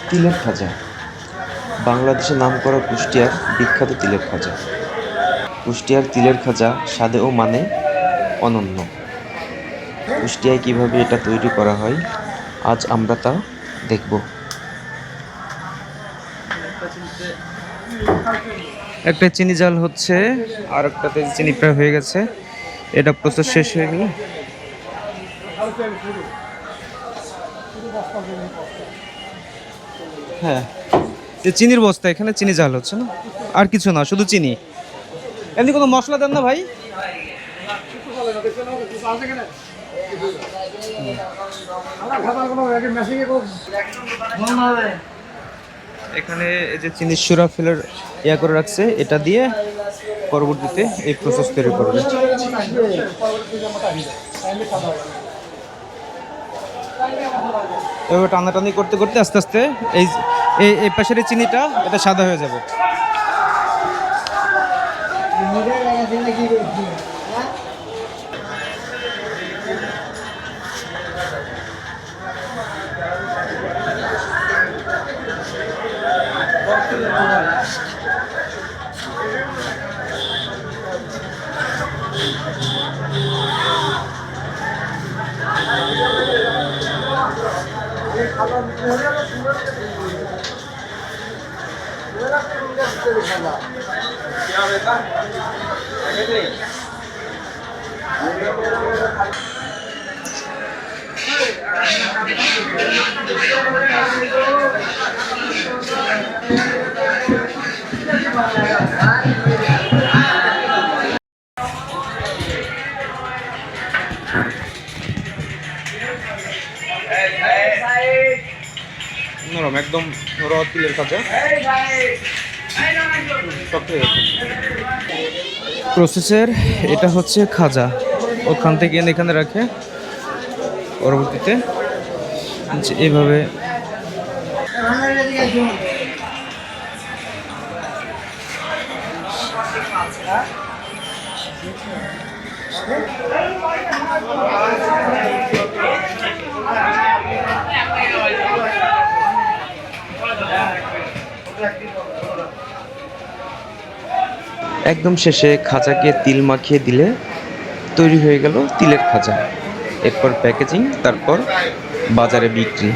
তিলের খাজা বাংলাদেশে নামকরা কুষ্টিয়ার বিখ্যাত তিলের খাজা। কুষ্টিয়ার তিলের খাজা স্বাদে ও মানে অনন্য। কুষ্টিয়ায় কিভাবে এটা তৈরি করা হয় আজ আমরা তা দেখব। একটা চিনি জাল হচ্ছে, আর একটাতে চিনি প্রায় হয়ে গেছে। এটা প্রসেস শেষ হয়ে গেলে হ্যাঁ, যে চিনির বস্তা, এখানে চিনি জাল হচ্ছে না, আর কিছু না, শুধু চিনি। এমনি কোনো মশলা দেন না ভাই? এখানে এই যে চিনির সুরা ফেলার করে রাখছে, এটা দিয়ে পরবর্তীতে এই প্রসেস তৈরি করবে। এভাবে টানাটানি করতে করতে আস্তে আস্তে এই এই পাশের চিনিটা এটা সাদা হয়ে যাবে। নরম, একদম র তিলের খাজা। প্রসেসের এটা হচ্ছে খাজা, ওখান থেকে এনে এখানে রাখে, পরবর্তীতে এইভাবে একদম শেষে খাজাকে তিল মাখিয়ে দিলে তৈরি হয়ে গেল তিলের খাজা। এরপর প্যাকেজিং, তারপর বাজারে বিক্রি।